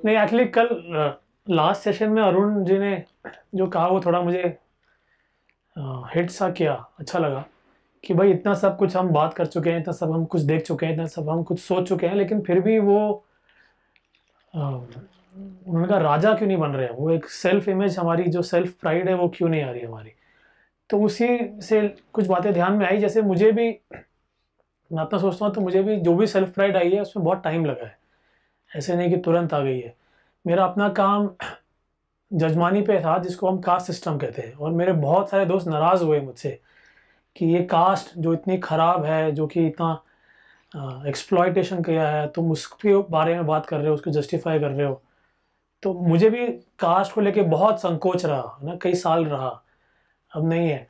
नहीं, एक्चुअली कल last session में अरुण जी ने जो कहा वो थोड़ा मुझे हिट सा किया, अच्छा लगा कि भाई इतना सब कुछ हम बात कर चुके हैं, इतना सब हम कुछ देख चुके हैं, इतना सब हम कुछ सोच चुके हैं, लेकिन फिर भी वो उन्होंने कहा राजा क्यों नहीं बन रहे हैं, वो एक सेल्फ इमेज, हमारी जो सेल्फ प्राइड है वो क्यों नहीं आ रही हमारी। तो उसी से कुछ बातें ध्यान में आई, जैसे मुझे भी, मैं अपना सोचता हूँ तो मुझे भी जो भी सेल्फ प्राइड आई है उसमें बहुत टाइम लगा है, ऐसे नहीं कि तुरंत आ गई है। मेरा अपना काम जजमानी पे था, जिसको हम कास्ट सिस्टम कहते हैं, और मेरे बहुत सारे दोस्त नाराज़ हुए मुझसे कि ये कास्ट जो इतनी ख़राब है, जो कि इतना एक्सप्लॉयटेशन किया है, तुम उसके बारे में बात कर रहे हो, उसको जस्टिफाई कर रहे हो। तो मुझे भी कास्ट को लेके बहुत संकोच रहा ना, कई साल रहा, अब नहीं है।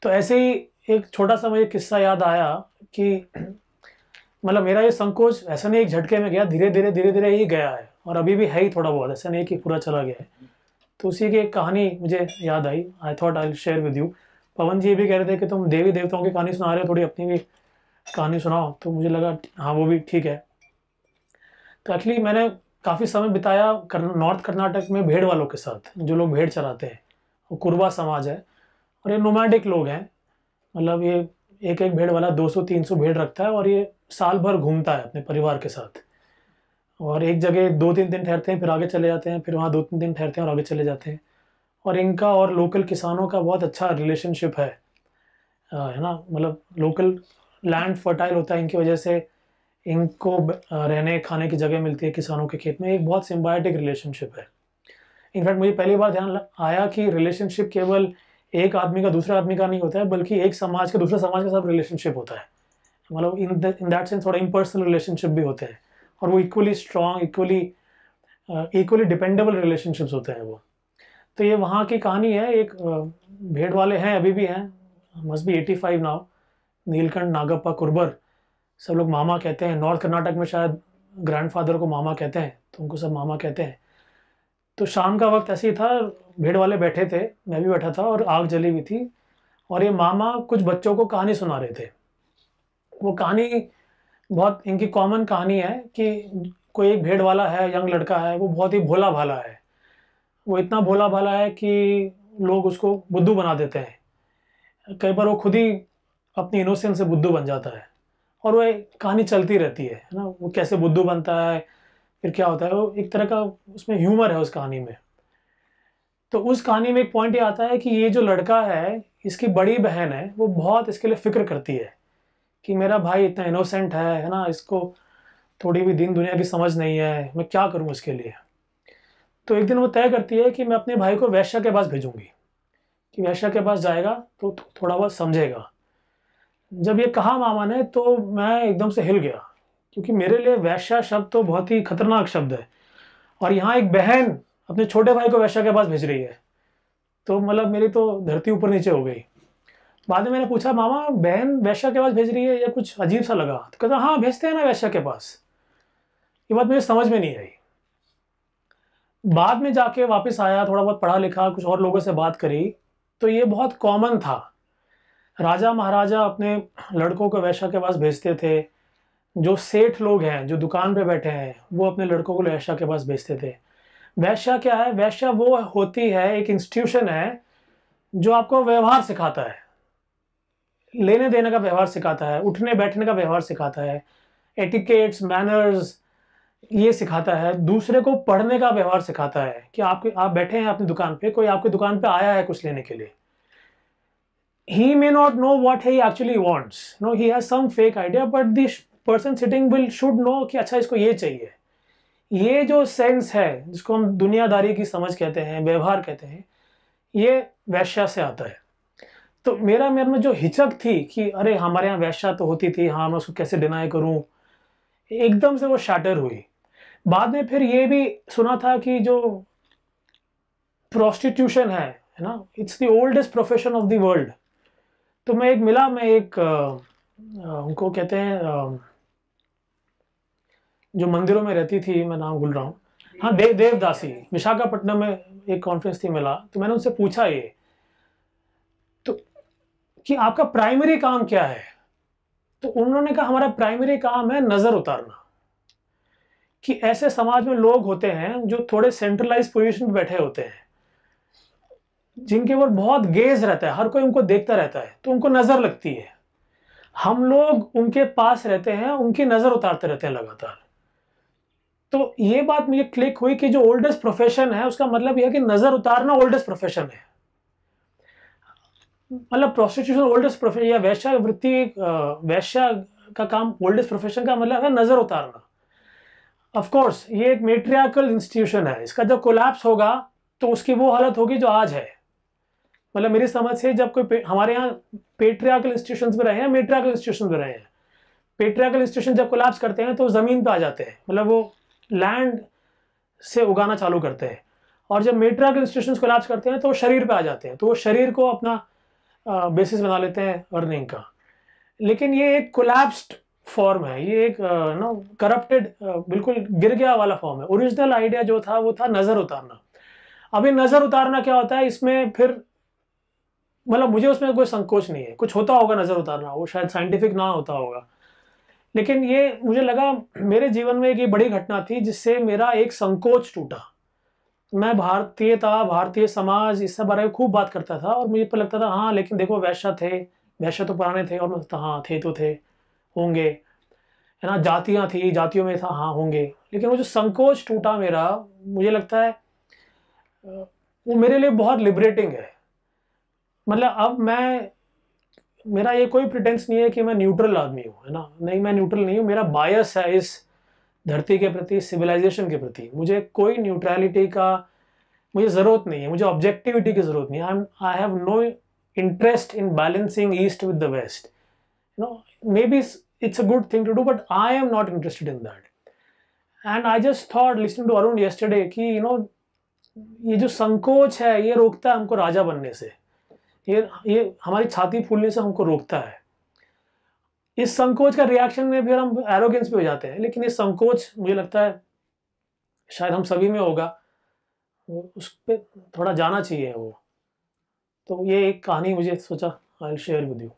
तो ऐसे ही एक छोटा सा मुझे किस्सा याद आया कि मतलब मेरा ये संकोच ऐसा नहीं एक झटके में गया, धीरे धीरे ही गया है, और अभी भी है ही थोड़ा बहुत, ऐसा नहीं कि पूरा चला गया है। तो उसी की एक कहानी मुझे याद आई, I thought I share with you. Pawan ji भी कह रहे थे कि तुम देवी देवताओं की कहानी सुना रहे हो, थोड़ी अपनी भी कहानी सुनाओ, तो मुझे लगा हाँ वो भी ठीक है। तो एक्चुअली मैंने काफ़ी समय बिताया नॉर्थ कर्नाटक में भेड़ वालों के साथ, जो लोग भेड़ चराते हैं। वो कुरबा समाज है, और ये नोमैडिक लोग हैं। मतलब ये एक एक भेड़ वाला 200-300 भेड़ रखता है, और ये साल भर घूमता है अपने परिवार के साथ, और एक जगह 2-3 दिन ठहरते हैं, फिर आगे चले जाते हैं, फिर वहाँ 2-3 दिन ठहरते हैं और आगे चले जाते हैं। और इनका और लोकल किसानों का बहुत अच्छा रिलेशनशिप है ना। मतलब लोकल लैंड फर्टाइल होता है इनकी वजह से, इनको रहने खाने की जगह मिलती है किसानों के खेत में, एक बहुत सिम्बायोटिक रिलेशनशिप है। इनफैक्ट मुझे पहली बार ध्यान आया कि रिलेशनशिप केवल एक आदमी का दूसरे आदमी का नहीं होता है, बल्कि एक समाज का दूसरे समाज के साथ रिलेशनशिप होता है। मतलब इन दैट सेंस थोड़ा इम्पर्सनल रिलेशनशिप भी होते हैं, और वो equally strong, equally dependable relationships होते हैं वो। तो ये वहाँ की कहानी है। एक भेड़ वाले हैं, अभी भी हैं, must be 85 now, Neelkanth Nagappa Kurbar, सब लोग मामा कहते हैं। नॉर्थ कर्नाटक में शायद ग्रैंडफादर को मामा कहते हैं, तो उनको सब मामा कहते हैं। तो शाम का वक्त ऐसे ही था, भेड़ वाले बैठे थे, मैं भी बैठा था, और आग जली हुई थी, और ये मामा कुछ बच्चों को कहानी सुना रहे थे। वो कहानी बहुत इनकी कॉमन कहानी है कि कोई एक भेड़ वाला है, यंग लड़का है, वो बहुत ही भोला भाला है। वो इतना भोला भाला है कि लोग उसको बुद्धू बना देते हैं। कई बार वो खुद ही अपनी इनोसेंस से बुद्धू बन जाता है, और वो एक कहानी चलती रहती है ना, वो कैसे बुद्धू बनता है, फिर क्या होता है, वो एक तरह का उसमें ह्यूमर है उस कहानी में। तो उस कहानी में एक पॉइंट ये आता है कि ये जो लड़का है, इसकी बड़ी बहन है, वो बहुत इसके लिए फिक्र करती है कि मेरा भाई इतना इनोसेंट है ना, इसको थोड़ी भी दीन दुनिया की समझ नहीं है, मैं क्या करूं इसके लिए। तो एक दिन वो तय करती है कि मैं अपने भाई को वैश्या के पास भेजूंगी, कि वैश्या के पास जाएगा तो थोड़ा बहुत समझेगा। जब ये कहा मामा ने, तो मैं एकदम से हिल गया, क्योंकि मेरे लिए वैश्या शब्द तो बहुत ही खतरनाक शब्द है, और यहाँ एक बहन अपने छोटे भाई को वैश्या के पास भेज रही है। तो मतलब मेरी तो धरती ऊपर नीचे हो गई। बाद में मैंने पूछा, मामा बहन वैश्या के पास भेज रही है, या कुछ अजीब सा लगा? तो कहता हाँ भेजते हैं ना वैश्या के पास। ये बात मुझे समझ में नहीं आई। बाद में जाके वापस आया, थोड़ा बहुत पढ़ा लिखा, कुछ और लोगों से बात करी, तो ये बहुत कॉमन था। राजा महाराजा अपने लड़कों को वैश्या के पास भेजते थे। जो सेठ लोग हैं, जो दुकान पे बैठे हैं, वो अपने लड़कों को वैश्या के पास भेजते थे। वैश्या क्या है? वैश्या वो होती है, एक इंस्टीट्यूशन है जो आपको व्यवहार सिखाता है, लेने देने का व्यवहार सिखाता है, उठने बैठने का व्यवहार सिखाता है, एटिकेट्स मैनर्स ये सिखाता है, दूसरे को पढ़ने का व्यवहार सिखाता है कि आप बैठे हैं अपनी दुकान पे, कोई आपकी दुकान पे आया है कुछ लेने के लिए। He may not know what he actually wants. No, he has some fake idea, but the person sitting will should know कि अच्छा इसको ये चाहिए। ये जो सेंस है, जिसको हम दुनियादारी की समझ कहते हैं, व्यवहार कहते हैं, ये वैश्या से आता है। तो मेरा मेरे में जो हिचक थी कि अरे हमारे यहाँ वैश्या तो होती थी, हाँ मैं उसको कैसे डिनाई करूं, एकदम से वो शैटर हुई। बाद में फिर ये भी सुना था कि जो प्रोस्टिट्यूशन है ना, it's the oldest profession of the world. तो मैं एक मिला, मैं एक उनको कहते हैं जो मंदिरों में रहती थी, मैं नाम भूल रहा हूँ, हाँ देवदासी, विशाखापट्टनम में एक कॉन्फ्रेंस थी, मिला, तो मैंने उनसे पूछा ये तो कि आपका प्राइमरी काम क्या है। तो उन्होंने कहा हमारा प्राइमरी काम है नजर उतारना, कि ऐसे समाज में लोग होते हैं जो थोड़े सेंट्रलाइज पोजीशन पे बैठे होते हैं, जिनके ऊपर बहुत गेज रहता है, हर कोई उनको देखता रहता है, तो उनको नजर लगती है। हम लोग उनके पास रहते हैं, उनकी नजर उतारते रहते हैं लगातार। तो ये बात मुझे क्लिक हुई कि जो ओल्डेस्ट प्रोफेशन है उसका मतलब यह है कि नजर उतारना ओल्डेस्ट प्रोफेशन है। मतलब प्रोस्टिट्यूशन ओल्डेस्ट प्रोफेशन या वैश्या वृत्ति, वैश्या का काम ओल्डेस्ट प्रोफेशन का मतलब है नजर उतारना। ऑफ कोर्स ये एक मेट्रियार्कल इंस्टीट्यूशन है, इसका जब कोलैप्स होगा तो उसकी वो हालत होगी जो आज है। मतलब मेरी समझ से जब कोई हमारे यहाँ पेट्रियार्कल इंस्टीट्यूशंस में रहे हैं, मेट्रियार्कल इंस्टीट्यूशन में रहे हैं, पेट्रियार्कल इंस्टीट्यूशन जब कोलैप्स करते हैं तो जमीन पे आ जाते हैं, मतलब वो लैंड से उगाना चालू करते हैं। और जब मेट्रियार्कल इंस्टीट्यूशंस कोलैप्स करते हैं तो वो शरीर पे आ जाते हैं, तो वो शरीर को अपना बेसिस बना लेते हैं अर्निंग का। लेकिन ये एक कोलैप्स्ड फॉर्म है, ये एक नो करप्टेड, बिल्कुल गिर गया वाला फॉर्म है। ओरिजिनल आइडिया जो था वो था नजर उतारना। अभी नजर उतारना क्या होता है इसमें, फिर मतलब मुझे उसमें कोई संकोच नहीं है, कुछ होता होगा नजर उतारना, वो शायद साइंटिफिक ना होता होगा, लेकिन ये मुझे लगा मेरे जीवन में एक ये बड़ी घटना थी जिससे मेरा एक संकोच टूटा। मैं भारतीयता, भारतीय समाज, इस सब बारे में खूब बात करता था और मुझे पर लगता था हाँ लेकिन देखो वैश्य थे, वैश्य तो पुराने थे, और मैं सोचता हाँ थे तो थे, होंगे, है ना, जातियां थी, जातियों में था, हाँ होंगे। लेकिन वो जो संकोच टूटा मेरा, मुझे लगता है वो मेरे लिए बहुत लिबरेटिंग है। मतलब अब मैं, मेरा ये कोई प्रिटेंस नहीं है कि मैं न्यूट्रल आदमी हूँ, है ना, नहीं मैं न्यूट्रल नहीं हूँ, मेरा बायस है इस धरती के प्रति, सिविलाइजेशन के प्रति। मुझे कोई न्यूट्रलिटी का मुझे ज़रूरत नहीं है, मुझे ऑब्जेक्टिविटी की ज़रूरत नहीं है। I have no interest in balancing east with the west, you know, maybe it's a good thing to do but I am not interested in that. And I just thought listening to Arun yesterday कि you know ये जो संकोच है ये रोकता है हमको राजा बनने से, ये हमारी छाती फूलने से हमको रोकता है। इस संकोच का रिएक्शन में फिर हम एरोगेंस पे हो जाते हैं, लेकिन ये संकोच मुझे लगता है शायद हम सभी में होगा, उस पर थोड़ा जाना चाहिए वो। तो ये एक कहानी मुझे सोचा I will share with you.